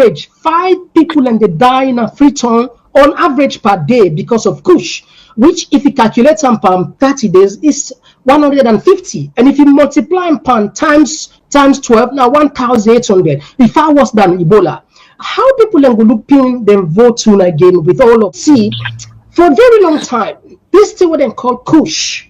average, 5 people and they die in a Freetown on average per day because of kush, which if you calculate some per 30 days is 150. And if you multiply per times 12, now 1,800. If far worse than Ebola. How people are looking them vote soon again with all of see for a very long time. This thing what they call kush.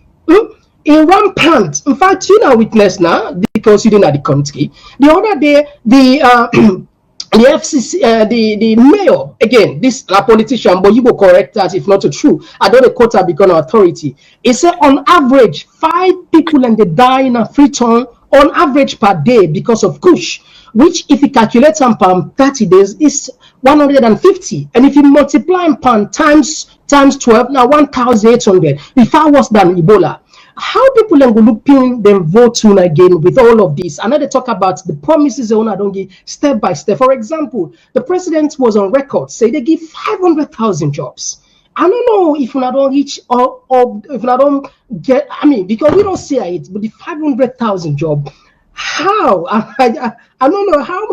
In one plant, in fact, you know witness now because you didn't know the country. The other day, the FCC, the mayor again, this a politician, but you go correct that if not true. I don't quote her become authority. It said on average, 5 people and they die in a Freetown on average per day because of kush, which if you calculate some per 30 days is 150. And if you multiply per times 12, now 1,800. If far worse than Ebola. How people are looking them vote soon again with all of this? And now they talk about the promises they want to give step by step. For example, the president was on record say they give 500,000 jobs. I don't know if we don't reach or if we don't get. I mean, because we don't see it, but the 500,000 job. How? I don't know how.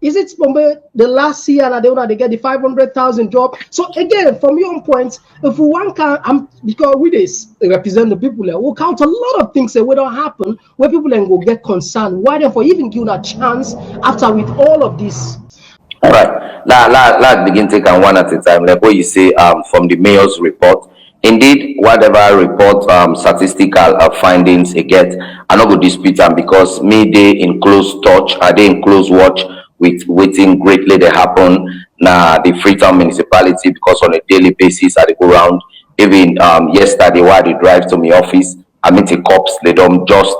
Is it from the last year that they get the 500,000 job? So again, from your point, if one can, because we this represent the people, we'll count a lot of things that will not happen where people then will get concerned. Why therefore even give a chance after with all of this? All right, let's begin taking one at a time. Like what you say, from the mayor's report. Indeed, whatever report, statistical findings they get, I'm not going to dispute them because me they in close touch, are they in close watch with waiting greatly they happen now the Freetown municipality because on a daily basis I go around. Even yesterday while they drive to my office, I meet the cops. They don't just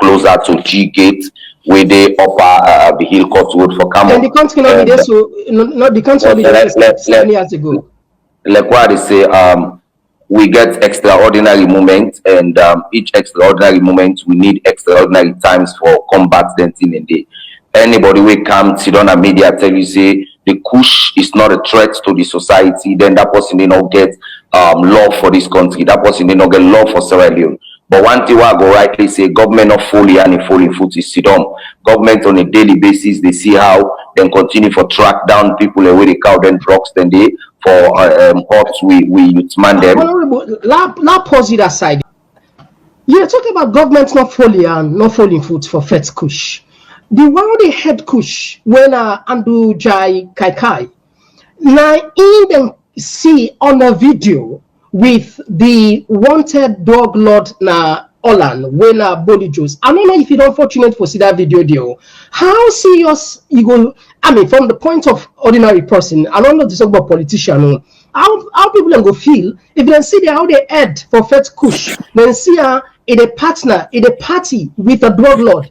closer to G Gate where they upper the Hill Court Road for Camel. And the country not be there, so not the country be there 7 years ago. Like what they say, we get extraordinary moments, and each extraordinary moment we need extraordinary times for combat them in a day. Anybody will come sit on a media tell you say the kush is not a threat to the society, then that person did not get love for this country, that person did not get love for Sierra Leone. But one thing I go rightly say, government not fully and fully foot is sit on. Government on a daily basis, they see how then continue for track down people away the cow then drugs then they for courts we man them. Now pause it aside. You're talking about government not fully and not falling foot for fet kush. The one they head kush when Andu Jai Kai now in them see on a video with the wanted dog lord na Olan when body juice. I don't know if you're unfortunate for see that video deal. How serious you go? I mean, from the point of ordinary person, I don't know this about politician. How people can go feel if they see how they head for fet kush, then see her in a partner in a party with a drug lord.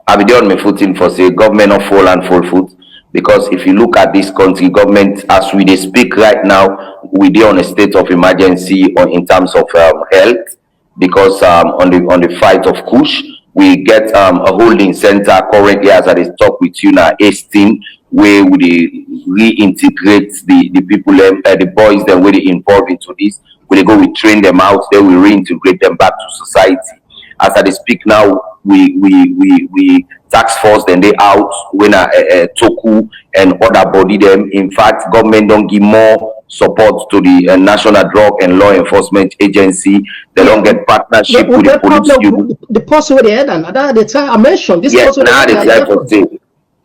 I be on my footing for say government of full and full foot because if you look at this country government as we speak right now, we are on a state of emergency in terms of health because on the fight of kush we get a holding center currently as I talk with you now 18 where we reintegrate the people the boys that we involved into this. We go we train them out, then we reintegrate them back to society. As I speak now, we tax force then they out when Toku and other body them. In fact, government don't give more support to the National Drug and Law Enforcement Agency. They don't get partnership with the police. The person with the head and I mentioned this. Yes, now the type of thing.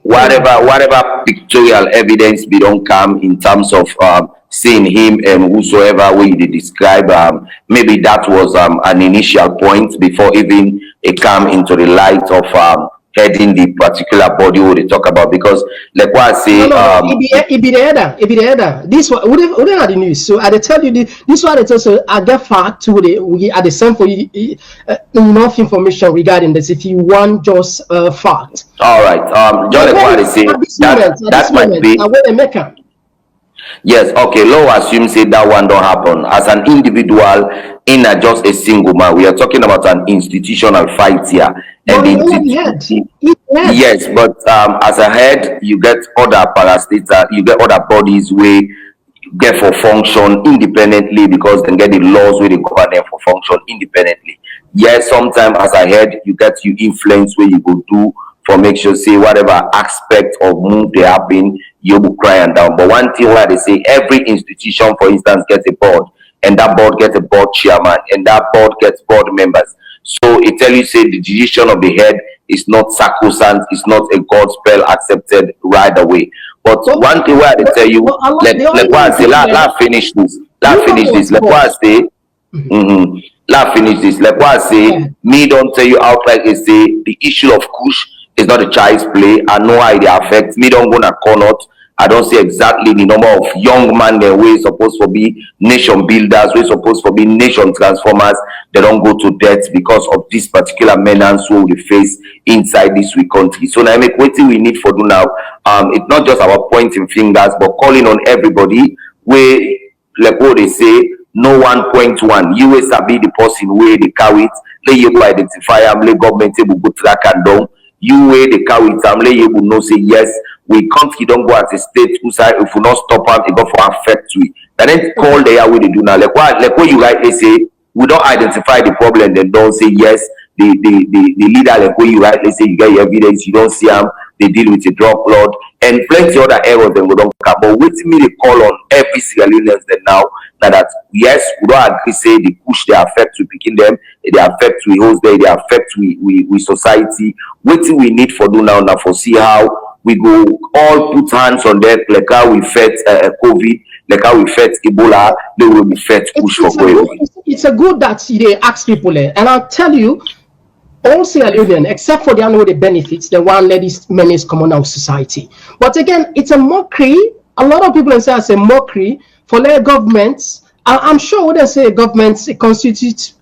Whatever pictorial evidence we don't come in terms of seeing him and whosoever way they describe, maybe that was an initial point before even it come into the light of heading the particular body who they talk about because like what I say it be the header. This one we don't have the news. So I tell you this one I also I get fact to we are the same for you enough information regarding this if you want just fact. All right. Just like what I say that might be. Yes, okay. Law assume say that one don't happen. As an individual, in just a single man, we are talking about an institutional fight here. And yes, but as a head, you get other parastates, you get other bodies where get for function independently because then get the laws where they govern them for function independently. Yes, sometimes as a head, you get you influence where you go do for make sure say whatever aspect of move they happen, you will cry and down. But one thing where they say every institution, for instance, gets a board, and that board gets a board chairman, and that board gets board members. So it tell you say the decision of the head is not sacrosanct, it's not a God spell accepted right away. But one thing where they tell you, let what say, let finish this, let what say. Let finish this. Like what I say, me don't tell you outright. I say the issue of kush is not a child's play. I know how it affects me. Don't go na corner. I don't say exactly the number of young men that we supposed to be nation builders, we supposed to be nation transformers. They don't go to death because of this particular menace who we face inside this weak country. So now make what we need for do now. It's not just about pointing fingers, but calling on everybody. We like what they say. No 1.1. You will be the person where they carry it. Let you identify them. Let government will go track and down. You where they carry it. Let you will know say yes. We can't. You don't go at a state who say if we not stop them, it go for affect we. And then call there what they do now. Like what you rightly say. We don't identify the problem. Then don't say yes. The leader like what you rightly say. You get your evidence. You don't see them. They deal with a drug lord and plenty other errors. Then we don't come. But wait me they call on every Sierra Leoneans then now. That yes, we don't agree say the push they affect to picking them, they affect we host there, they affect we society. What we need for do now for see how we go all put hands on that like how we fed COVID, like how we fed Ebola, they will be fed push for COVID. It's a good that they ask people and I'll tell you, all Sierra Leonean, except for the know the benefits, the one that is menace common out society. But again, it's a mockery. A lot of people say it's a mockery for their governments. I'm sure when they say governments constitute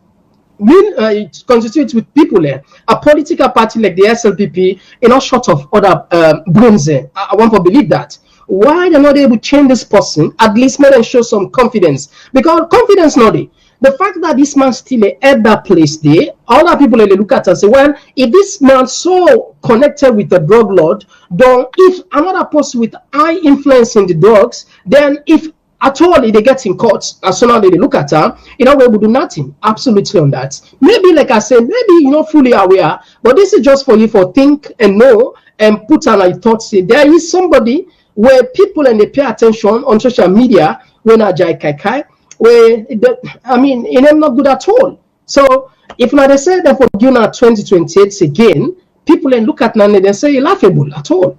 with people there. A political party like the SLPP, short of other brains there. I want to believe that. Why they're not able to change this person, at least make them show some confidence. Because confidence not there. The fact that this man still at that place there, all our people they look at and say, well, if this man so connected with the drug lord, then if another person with high influence in the drugs, then if at all they get in court, as soon as they look at her, we will do nothing. Absolutely on that. Maybe like I said, maybe you're not fully aware, but this is just for you for think and know and put on like thoughts. Say there is somebody where people and they pay attention on social media when I jai kai kai. Where it ain't not good at all. So if now they say that for you now 2028 again, people and look at Nane they say laughable at all.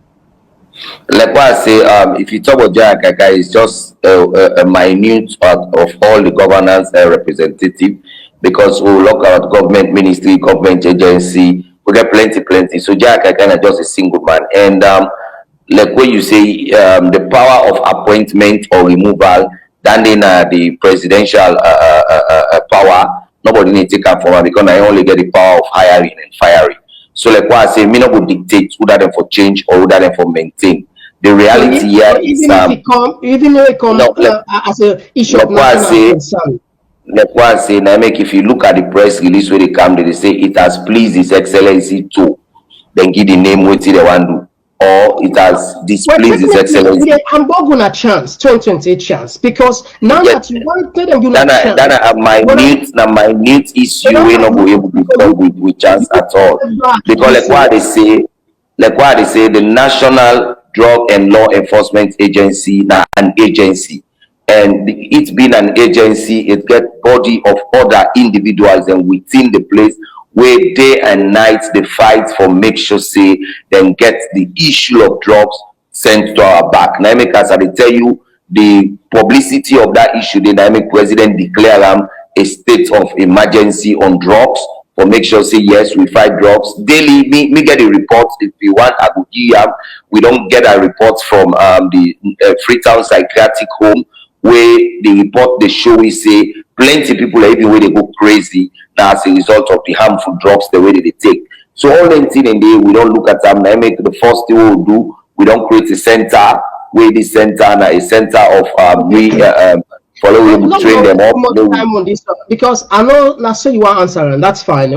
Like what I say, if you talk about Jaya it's just a minute of all the governance representative because we look at government ministry, government agency, we get plenty. So Jaya is just a single man. And like what you say, the power of appointment or removal. Than in the presidential power, nobody need to take up from her because I only get the power of hiring and firing. So like what I say, me not would dictate who that for change or who that for maintain. The reality here is even if it come as a issue of national concern. Like what I say, now make if you look at the press release where they come, they say it has pleased His Excellency to then give the name what they want to do. Or it has displeased His Excellency. I'm going a chance, 2028 chance, because now that you wanted and you not chance. That minute issue we not go able to talk with chance at all. Because like what they say, the National Drug and Law Enforcement Agency now an agency. And it being an agency, it get body of other individuals and within the place where day and night they fight for make sure say then get the issue of drugs sent to our back. Now as I tell you the publicity of that issue, the dynamic president declare a state of emergency on drugs for make sure say yes we fight drugs daily. Me get the reports if we want I go give we don't get a report from the Freetown psychiatric home where the report they show we say plenty people even where they go crazy now as a result of the harmful drugs the way that they take. So all the thing in there we don't look at them. Now make the first thing we'll do, we don't create a center where this center now a center of follow we train them up. Time on this because I know now so you want answer and that's fine.